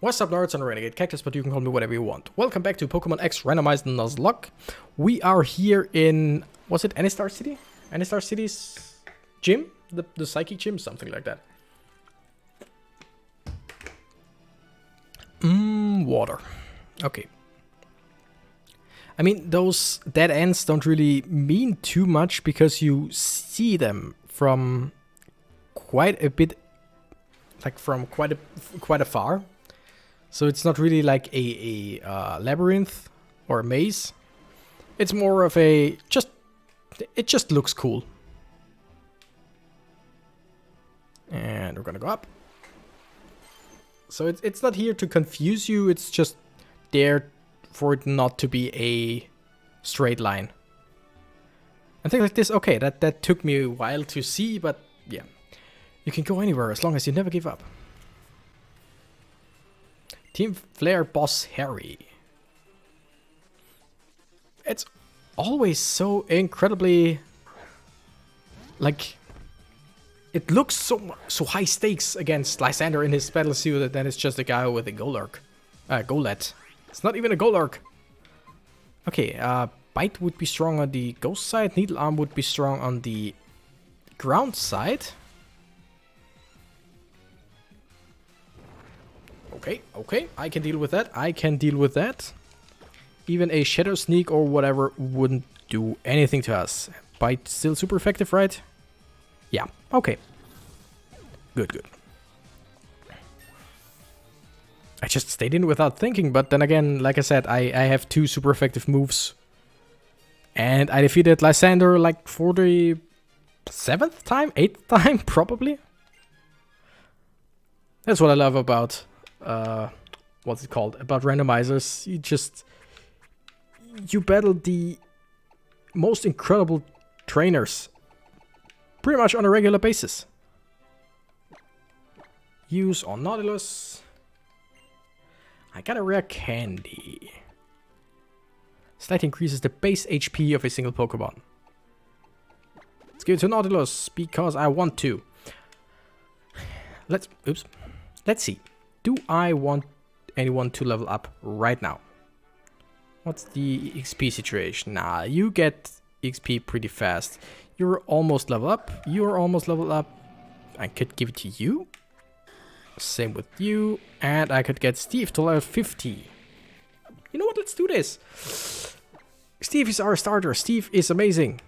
What's up, nerds? I'm Renegade Cactus, but you can call me whatever you want. Welcome back to Pokémon X Randomized Nuzlocke. We are here in, was it Anistar City? Anistar City's gym? The Psychic Gym? Something like that. Water. Okay. I mean, those dead ends don't really mean too much because you see them from quite a bit, like from quite afar. So it's not really like a labyrinth or a maze. It's more of a it just looks cool. And we're gonna go up. So it's not here to confuse you. It's just there for it not to be a straight line. And things like this, okay, that took me a while to see, but yeah. You can go anywhere as long as you never give up. Team Flare Boss Harry. It's always so incredibly, like, it looks so high stakes against Lysander in his battle suit, and then it's just a guy with a Golett. It's not even a Golurk. Okay, Bite would be strong on the Ghost side. Needle Arm would be strong on the ground side. Okay, I can deal with that. Even a Shadow Sneak or whatever wouldn't do anything to us. Bite still super effective, right? Yeah, okay. Good. I just stayed in without thinking, but then again, like I said, I have two super effective moves. And I defeated Lysander like for the 7th time? 8th time, probably? That's what I love about, what's it called? About randomizers. You battle the most incredible trainers pretty much on a regular basis. Use on Nautilus. I got a rare candy. Slightly increases the base HP of a single Pokemon. Let's give it to Nautilus because I want to. Let's see. Do I want anyone to level up right now? What's the XP situation? Nah, you get XP pretty fast. You're almost level up. You're almost level up. I could give it to you. Same with you. And I could get Steve to level 50. You know what? Let's do this. Steve is our starter. Steve is amazing.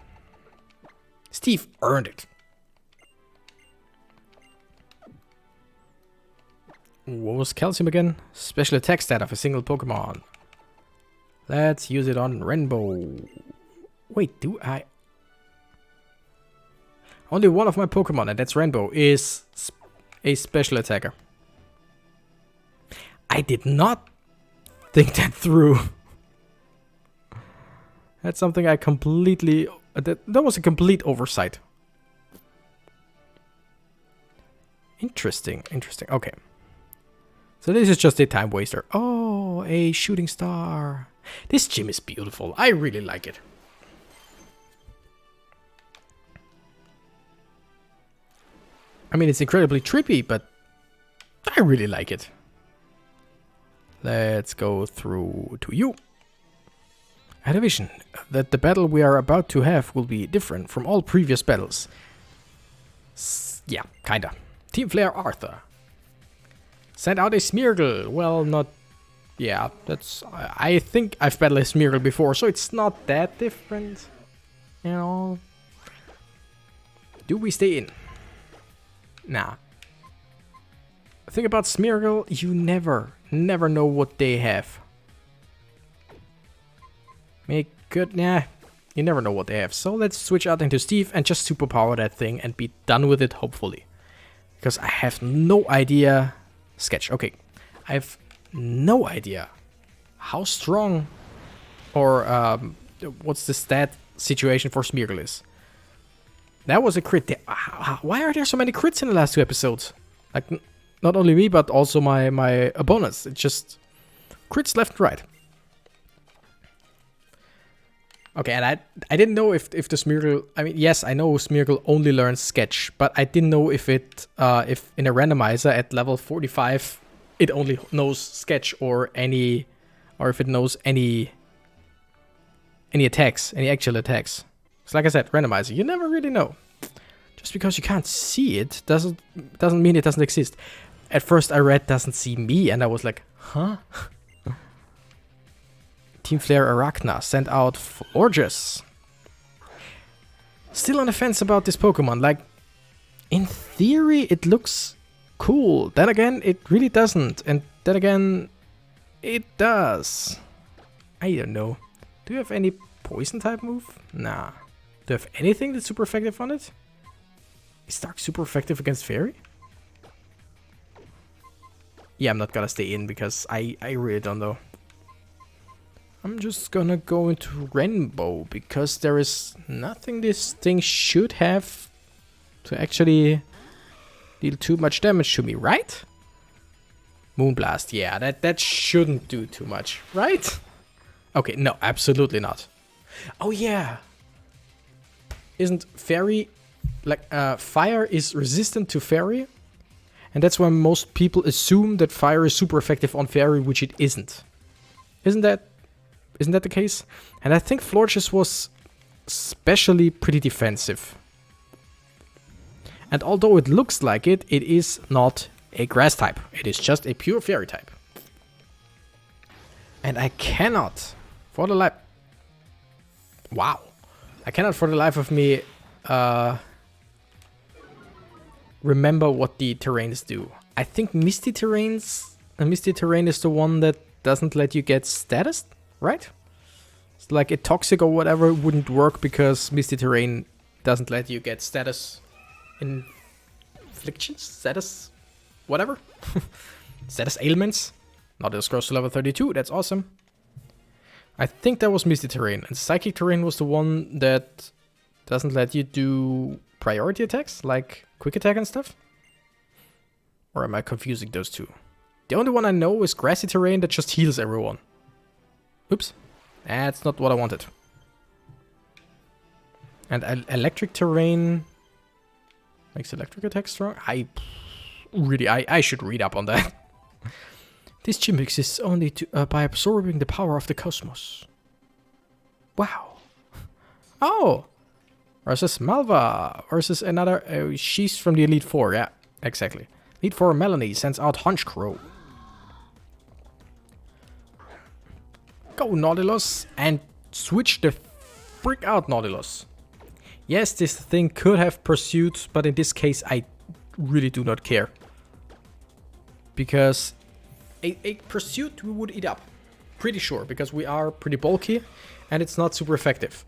Steve earned it. What was calcium again? Special attack stat of a single Pokemon. Let's use it on Rainbow. Wait, do I? Only one of my Pokemon, and that's Rainbow, is a special attacker. I did not think that through. That's something I completely... that was a complete oversight. Interesting. Okay. So this is just a time waster. Oh, a shooting star. This gym is beautiful. I really like it. I mean, it's incredibly trippy, but I really like it. Let's go through to you. I had a vision that the battle we are about to have will be different from all previous battles. Yeah, kinda. Team Flare Arthur. Send out a Smeargle. Well, not... yeah, that's... I think I've battled a Smeargle before, so it's not that different. You know? Do we stay in? Nah. The thing about Smeargle, you never know what they have. You never know what they have. So let's switch out into Steve and just superpower that thing and be done with it, hopefully. Because I have no idea... Sketch, okay. I have no idea how strong or what's the stat situation for Smeargle is. That was a crit. Why are there so many crits in the last 2 episodes? Like, not only me, but also my opponents. It's just crits left and right. Okay, and I didn't know if the Smeargle... I mean, yes, I know Smeargle only learns Sketch, but I didn't know if it if in a randomizer at level 45 it only knows sketch or if it knows any attacks, any actual attacks. So like I said, randomizer, you never really know. Just because you can't see it doesn't mean it doesn't exist. At first I read doesn't see me and I was like, huh? Team Flare Arachna sent out Florges. Still on the fence about this Pokemon. Like, in theory it looks cool. Then again, it really doesn't. And then again, it does. I don't know. Do you have any poison type move? Nah. Do you have anything that's super effective on it? Is Dark super effective against Fairy? Yeah, I'm not gonna stay in because I really don't know. I'm just gonna go into Rainbow because there is nothing this thing should have to actually deal too much damage to me, right? Moonblast, yeah, that shouldn't do too much, right? Okay, no, absolutely not. Oh yeah. Isn't Fairy, like, Fire is resistant to Fairy? And that's why most people assume that Fire is super effective on Fairy, which it isn't. Isn't that the case? And I think Florges was especially pretty defensive. And although it looks like it, it is not a grass type. It is just a pure Fairy type. And I cannot, for the life... Wow. I cannot for the life of me remember what the terrains do. I think Misty Terrain is the one that doesn't let you get status, right? It's like a Toxic or whatever wouldn't work because Misty Terrain doesn't let you get status inflictions, status whatever. Status ailments. Not as close to level 32, that's awesome. I think that was Misty Terrain, and Psychic Terrain was the one that doesn't let you do priority attacks, like Quick Attack and stuff? Or am I confusing those two? The only one I know is Grassy Terrain that just heals everyone. Oops. That's not what I wanted. And Electric Terrain makes electric attacks strong? I should read up on that. This gym exists only by absorbing the power of the cosmos. Wow. Oh! Versus Malva. Versus another... she's from the Elite Four, yeah. Exactly. Elite Four Melanie sends out Hunchcrow. Go Nautilus and switch the freak out Nautilus. Yes, this thing could have pursued, but in this case I really do not care. Because... A pursuit we would eat up, pretty sure, because we are pretty bulky and it's not super effective.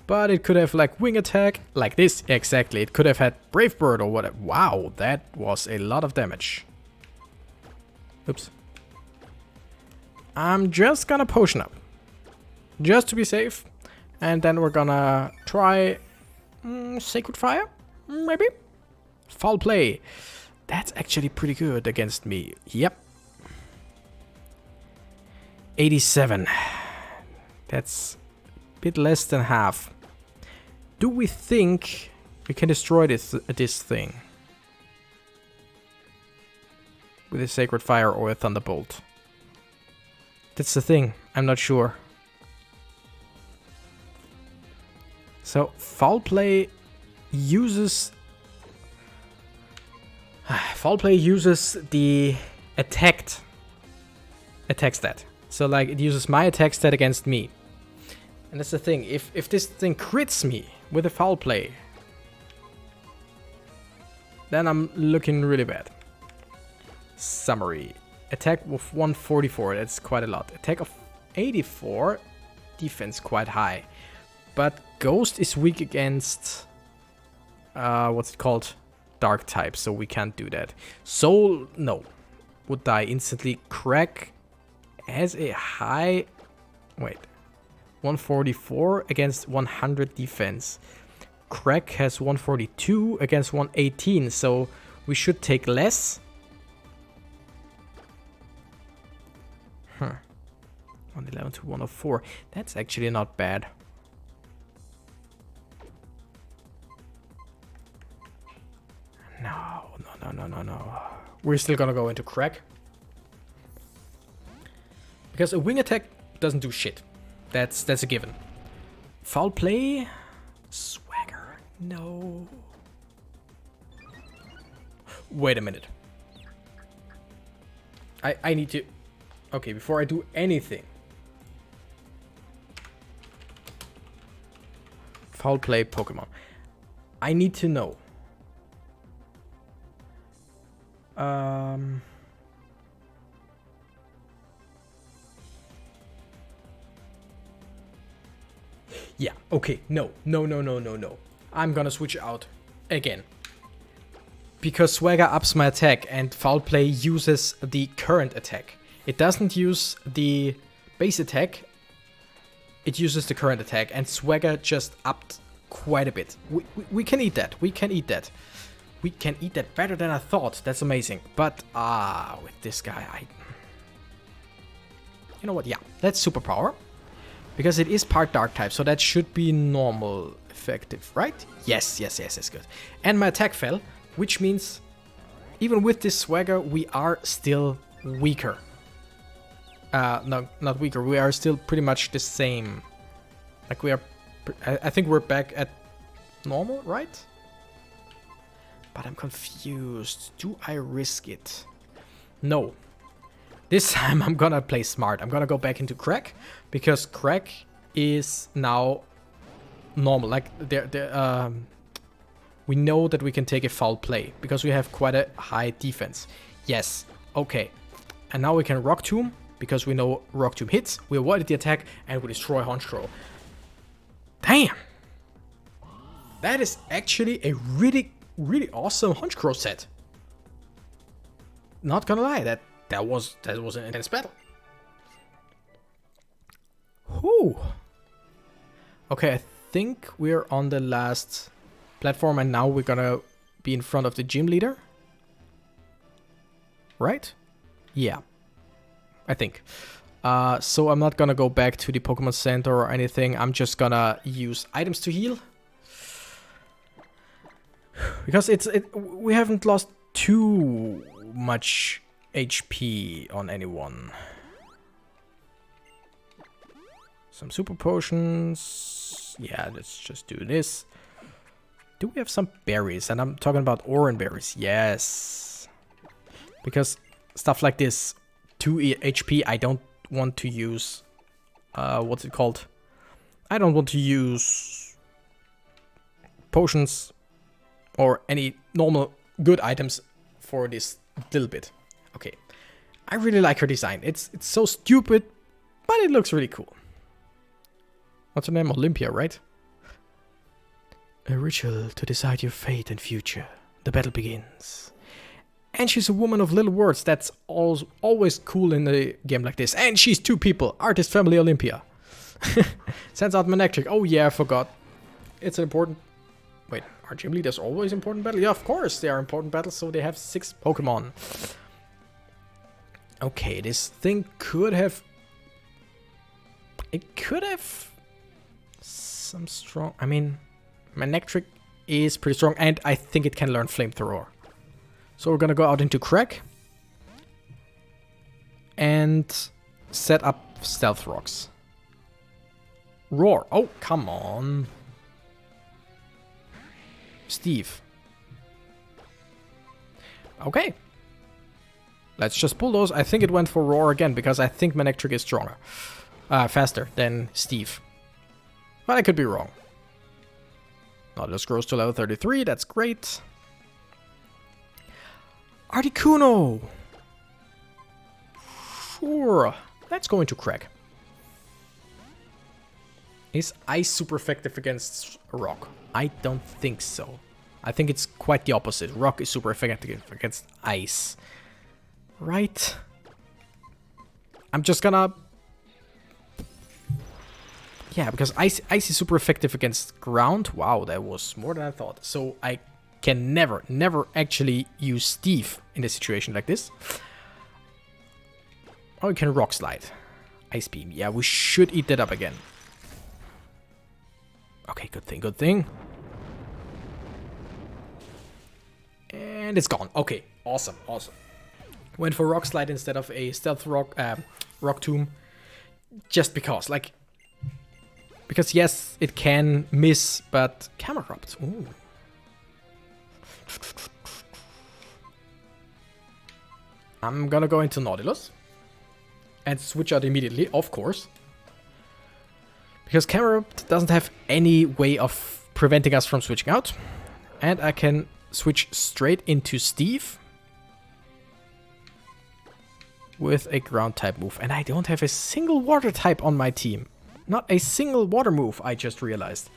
But it could have like wing attack, like this, exactly. It could have had Brave Bird or whatever. Wow, that was a lot of damage. Oops. I'm just gonna potion up, just to be safe. And then we're gonna try Sacred Fire, maybe? Foul Play. That's actually pretty good against me, yep. 87. That's a bit less than half. Do we think we can destroy this thing with a Sacred Fire or a Thunderbolt? That's the thing. I'm not sure. So Foul Play uses the attack stat. So like it uses my attack stat against me. And that's the thing, if this thing crits me with a Foul Play, then I'm looking really bad. Summary. Attack of 144, that's quite a lot. Attack of 84, defense quite high. But Ghost is weak against, what's it called? Dark type, so we can't do that. Soul, no. Would die instantly. Crack has a high, wait, 144 against 100 defense. Crack has 142 against 118, so we should take less. 111 to 104. That's actually not bad. No. We're still gonna go into Crack. Because a wing attack doesn't do shit. That's a given. Foul play. Swagger. No. Wait a minute. I need to... Okay, before I do anything. Foul play Pokemon. I need to know. Yeah, okay, no. I'm gonna switch out again. Because Swagger ups my attack and Foul Play uses the current attack. It doesn't use the base attack, it uses the current attack, and Swagger just upped quite a bit. We can eat that, we can eat that. We can eat that better than I thought, that's amazing. But, with this guy, You know what, yeah, that's Superpower. Because it is part Dark type, so that should be normal effective, right? Yes, good. And my attack fell, which means even with this Swagger, we are still weaker. No, not weaker, we are still pretty much the same. Like we are, I think we're back at normal, right? But I'm confused. Do I risk it? No. This time I'm gonna play smart. I'm gonna go back into Crack, because Crack is now normal. Like, we know that we can take a Foul Play, because we have quite a high defense. Yes, okay. And now we can Rock Tomb, because we know Rock Tomb hits, we avoided the attack, and we destroy Honchkrow. Damn! That is actually a really awesome Honchkrow set. Not gonna lie, that was an intense battle. Whew. Okay, I think we're on the last platform, and now we're gonna be in front of the gym leader. Right? Yeah. I think. So I'm not gonna go back to the Pokemon Center or anything. I'm just gonna use items to heal. Because we haven't lost too much HP on anyone. Some super potions. Yeah, let's just do this. Do we have some berries? And I'm talking about Oran berries. Yes. Because stuff like this, 2 HP, I don't want to use... what's it called? I don't want to use potions or any normal good items for this little bit. Okay. I really like her design. It's so stupid, but it looks really cool. What's her name? Olympia, right? A ritual to decide your fate and future. The battle begins. And she's a woman of little words. That's always cool in a game like this. And she's 2 people. Artist Family Olympia. Sends out Manectric. Oh yeah, I forgot. It's an important... Wait, are gym leaders always important battles? Yeah, of course they are important battles, so they have 6 Pokemon. Okay, this thing could have... It could have... some strong... I mean, Manectric is pretty strong, and I think it can learn Flamethrower. So we're gonna go out into Crack. And set up Stealth Rocks. Roar. Oh, come on. Steve. Okay. Let's just pull those. I think it went for Roar again, because I think Manectric is stronger. Faster than Steve. But I could be wrong. Nautilus grows to level 33. That's great. Articuno! Sure. Let's go into Crack. Is Ice super effective against Rock? I don't think so. I think it's quite the opposite. Rock is super effective against Ice. Right? I'm just gonna... Yeah, because Ice is super effective against Ground. Wow, that was more than I thought. So I can never actually use Steve in a situation like this. Oh, we can Rock Slide. Ice Beam. Yeah, we should eat that up again. Okay, good thing. And it's gone. Okay, awesome. Went for Rock Slide instead of a Stealth Rock, Rock Tomb. just because, like, because yes, it can miss, but Camera Corrupt. Ooh. I'm gonna go into Nautilus and switch out immediately, of course. Because Camera doesn't have any way of preventing us from switching out. And I can switch straight into Steve with a ground type move. And I don't have a single water type on my team. Not a single water move, I just realized.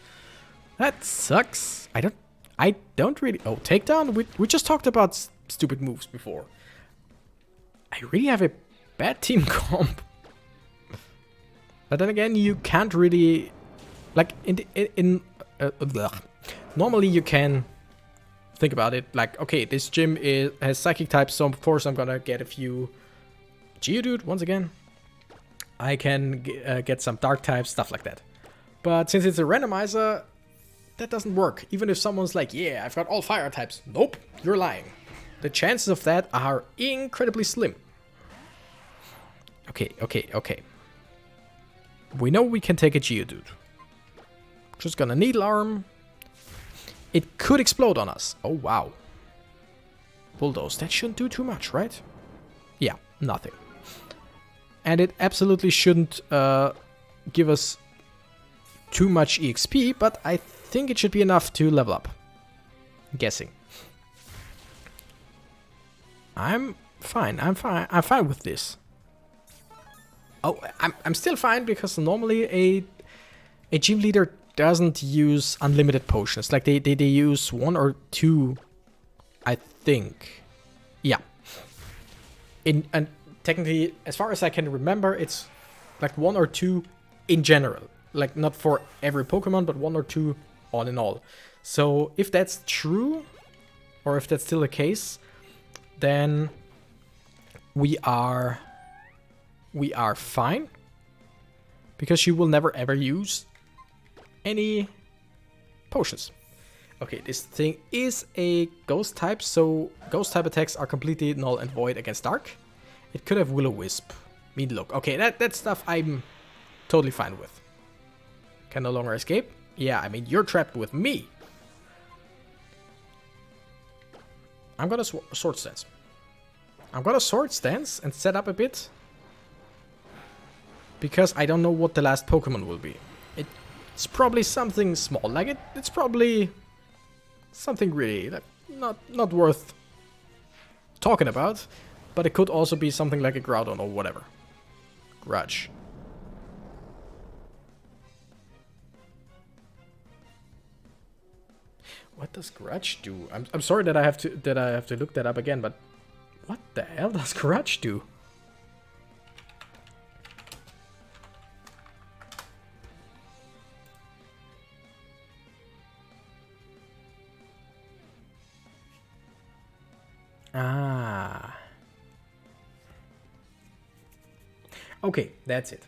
That sucks. I don't really... Oh, takedown? We just talked about stupid moves before. I really have a bad team comp. But then again, you can't really... Like, normally you can think about it like, okay, this gym has psychic types, so of course I'm gonna get a few Geodude once again. I can get some dark types, stuff like that. But since it's a randomizer, that doesn't work. Even if someone's like, yeah, I've got all fire types. Nope, you're lying. The chances of that are incredibly slim. Okay. We know we can take a Geodude. Just gonna Needle Arm. It could explode on us. Oh, wow. Bulldoze. That shouldn't do too much, right? Yeah, nothing. And it absolutely shouldn't give us too much EXP, but I think it should be enough to level up. I'm guessing. I'm fine with this. Oh, I'm still fine because normally a gym leader doesn't use unlimited potions. Like they use 1 or 2, I think. Yeah. And technically, as far as I can remember, it's like 1 or 2 in general. Like not for every Pokemon, but 1 or 2 all in all. So if that's true, or if that's still the case, then we are fine. Because she will never ever use any potions. Okay, this thing is a ghost type, so ghost type attacks are completely null and void against dark. It could have Will-O-Wisp. Mean look. Okay, that stuff I'm totally fine with. Can no longer escape? Yeah, I mean, you're trapped with me. I'm gonna Sword Stance. I'm gonna Sword Stance and set up a bit. Because I don't know what the last Pokemon will be. It's probably something small. Like it's probably something really like, not worth talking about. But it could also be something like a Groudon or whatever. Grudge. What does Grudge do? I'm sorry that I have to look that up again, but what the hell does Grudge do? Ah. Okay, that's it.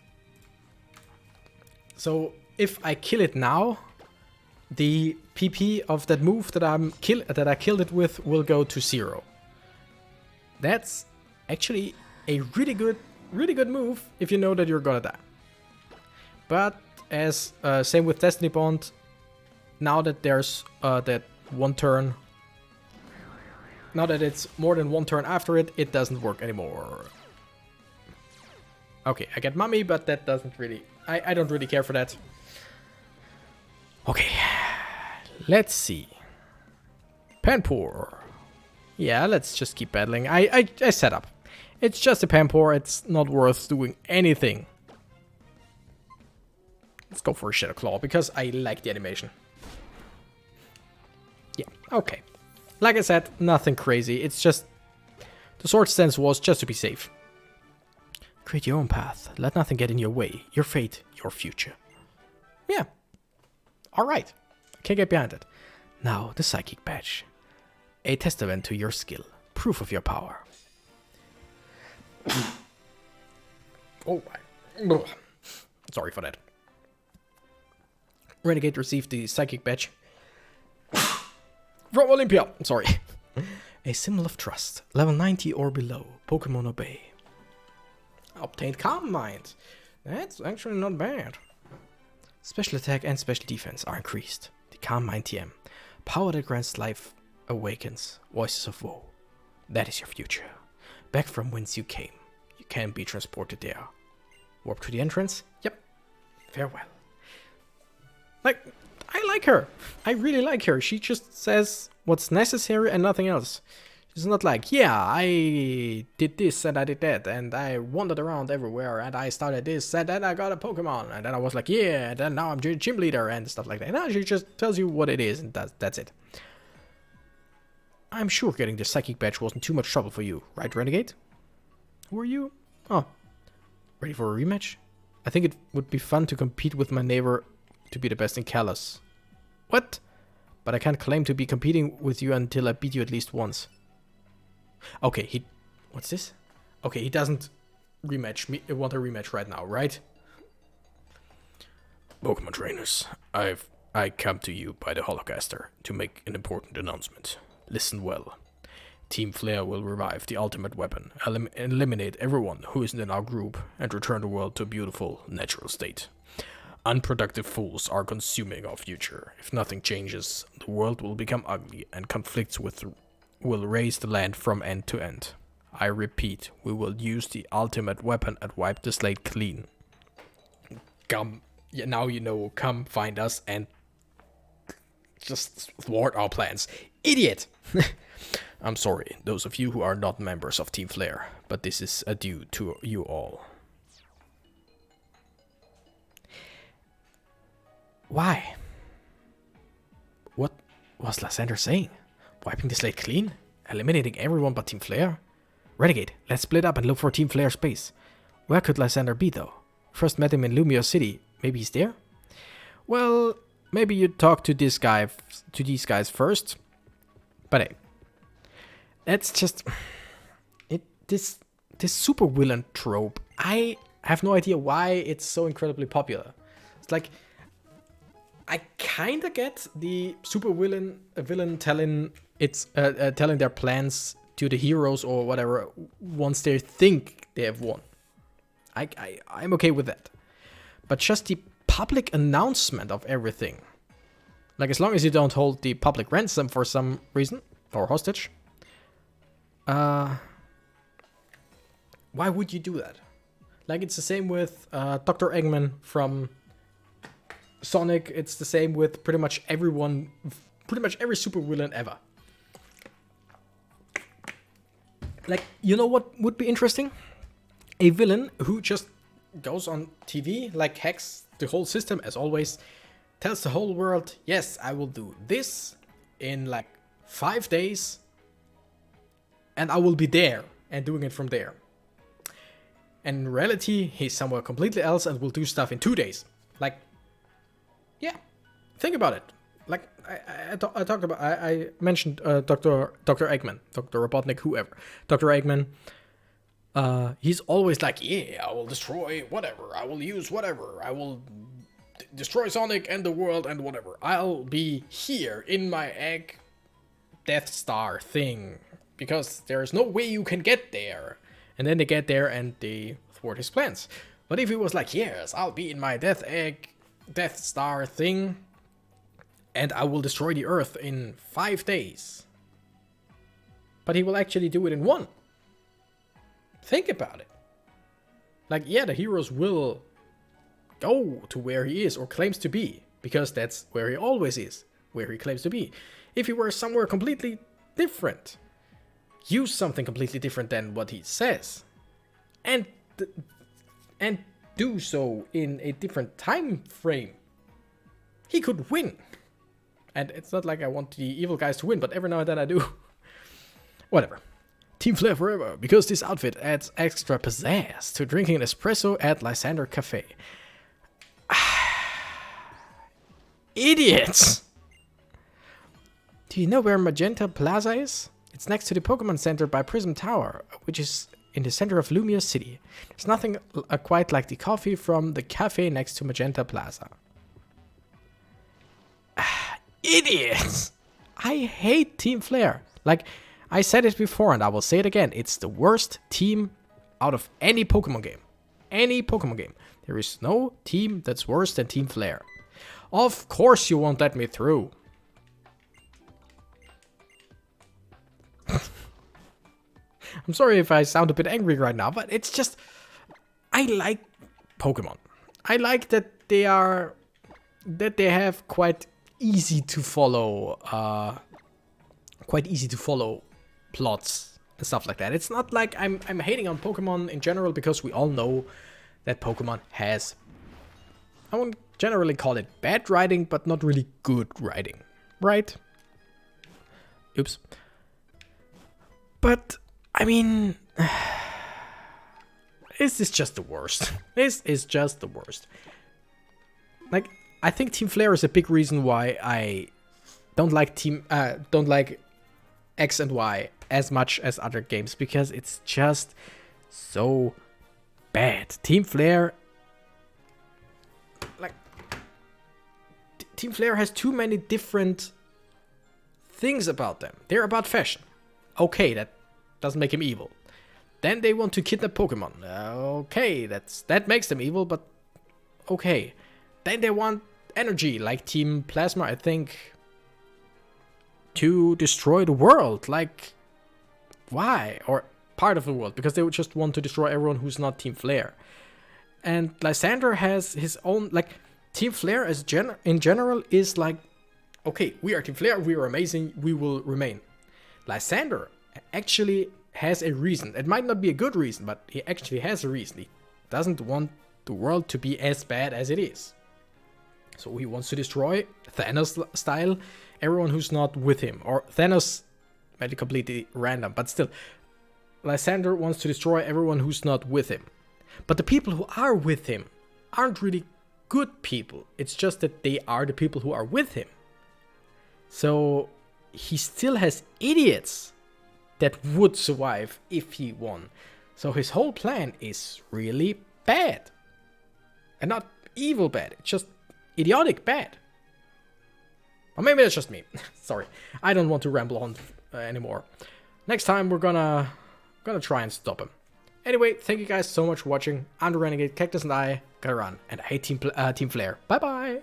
So if I kill it now, the PP of that move that I killed it with will go to 0. That's actually a really good move if you know that you're gonna die. But as same with Destiny Bond, now that there's that one turn. Now that it's more than one turn after it, it doesn't work anymore. Okay, I get Mummy, but that doesn't really... I don't really care for that. Okay, let's see. Panpour. Yeah, let's just keep battling. I set up. It's just a Panpour, it's not worth doing anything. Let's go for a Shadow Claw, because I like the animation. Yeah, okay. Like I said, nothing crazy. It's just... The Sword Stance was just to be safe. Create your own path. Let nothing get in your way. Your fate, your future. Yeah. Alright. Can't get behind it. Now, the Psychic Badge. A testament to your skill. Proof of your power. Oh my... Sorry for that. Renegade received the Psychic Badge. From Olympia, sorry. A symbol of trust. Level 90 or below. Pokemon obey. Obtained Calm Mind. That's actually not bad. Special attack and special defense are increased. The Calm Mind TM. Power that grants life awakens. Voices of woe. That is your future. Back from whence you came. You can be transported there. Warp to the entrance? Yep. Farewell. Like, I like her. I really like her. She just says what's necessary and nothing else. She's not like, yeah, I did this and I did that, and I wandered around everywhere, and I started this, and then I got a Pokemon, and then I was like, yeah, and then now I'm gym leader, and stuff like that. No, she just tells you what it is, and that's it. I'm sure getting the Psychic Badge wasn't too much trouble for you, right, Renegade? Who are you? Oh, ready for a rematch? I think it would be fun to compete with my neighbor to be the best in Kalos. What? But I can't claim to be competing with you until I beat you at least once. Okay, what's this? Okay, he doesn't want a rematch right now, right? Pokemon trainers, I come to you by the Holocaster to make an important announcement. Listen well. Team Flare will revive the ultimate weapon, eliminate everyone who isn't in our group, and return the world to a beautiful, natural state. Unproductive fools are consuming our future. If nothing changes, the world will become ugly, and conflicts will raise the land from end to end. I repeat, we will use the ultimate weapon and wipe the slate clean. Come, now you know, come find us and just thwart our plans. Idiot! I'm sorry, those of you who are not members of Team Flare, but this is a due to you all. Why? What was Lysander saying? Wiping the slate clean? Eliminating everyone but Team Flare? Renegade, let's split up and look for Team Flare's base. Where could Lysander be, though? First met him in Lumia City. Maybe he's there? Well, maybe you talk to these guys first. But hey, that's just this super villain trope. I have no idea why it's so incredibly popular. It's like, I kinda get the super villain telling telling their plans to the heroes or whatever once they think they have won. I'm okay with that. But just the public announcement of everything, like as long as you don't hold the public ransom for some reason or hostage, why would you do that? Like it's the same with Dr. Eggman from Sonic. It's the same with pretty much everyone, pretty much every supervillain ever. Like, you know what would be interesting? A villain who just goes on TV, like hacks the whole system as always, tells the whole world, yes, I will do this in like 5 days, and I will be there, and doing it from there. And in reality, he's somewhere completely else and will do stuff in 2 days. Like, yeah, think about it. Like I mentioned Dr. Eggman, Dr. Robotnik, whoever. Dr. Eggman, he's always like, yeah, I will destroy whatever, I will use whatever, I will destroy Sonic and the world and whatever. I'll be here in my egg Death Star thing, because there's no way you can get there. And then they get there and they thwart his plans. But if he was like, yes, I'll be in my Death Star thing, and I will destroy the Earth in 5 days. But he will actually do it in 1. Think about it. Like, yeah, the heroes will go to where he is or claims to be, because that's where he always is, where he claims to be. If he were somewhere completely different, use something completely different than what he says, and do so in a different time frame, he could win. And it's not like I want the evil guys to win, but every now and then I do. Whatever. Team Flare forever, because this outfit adds extra pizzazz to drinking an espresso at Lysander Cafe. Idiots! Do you know where Magenta Plaza is? It's next to the Pokemon Center by Prism Tower, which is in the center of Lumia City. There's nothing quite like the coffee from the cafe next to Magenta Plaza. Idiots! I hate Team Flare. Like, I said it before and I will say it again. It's the worst team out of any Pokemon game. any Pokemon game. There is no team that's worse than Team Flare. Of course you won't let me through. I'm sorry if I sound a bit angry right now, but it's just... I like Pokemon. I like that they have quite easy to follow plots and stuff like that. It's not like I'm hating on Pokemon in general, because we all know that Pokemon has, I won't generally call it bad writing, but not really good writing, right? Oops. But I mean, this is just the worst. This is just the worst. Like, I think Team Flare is a big reason why I don't like X and Y as much as other games, because it's just so bad. Team Flare, like, Team Flare has too many different things about them. They're about fashion. Okay, that doesn't make him evil. Then they want to kidnap Pokemon. Okay, that makes them evil, but okay. Then they want energy, like Team Plasma, I think, to destroy the world. Like, why? Or part of the world, because they would just want to destroy everyone who's not Team Flare. And Lysander has his own, like, Team Flare as in general is like, okay, we are Team Flare, we are amazing, we will remain. Lysander actually has a reason. It might not be a good reason, but he actually has a reason. He doesn't want the world to be as bad as it is. So he wants to destroy, Thanos style, everyone who's not with him. Or Thanos might be completely random, but still, Lysander wants to destroy everyone who's not with him. But the people who are with him aren't really good people. It's just that they are the people who are with him. So he still has idiots that would survive if he won. So his whole plan is really bad. And not evil bad, it's just idiotic bad. Or maybe that's just me. Sorry, I don't want to ramble on anymore. Next time we're gonna try and stop him. Anyway, thank you guys so much for watching. I'm the Renegade, Cactus and I gotta run. And I hate Team Flare. Bye bye!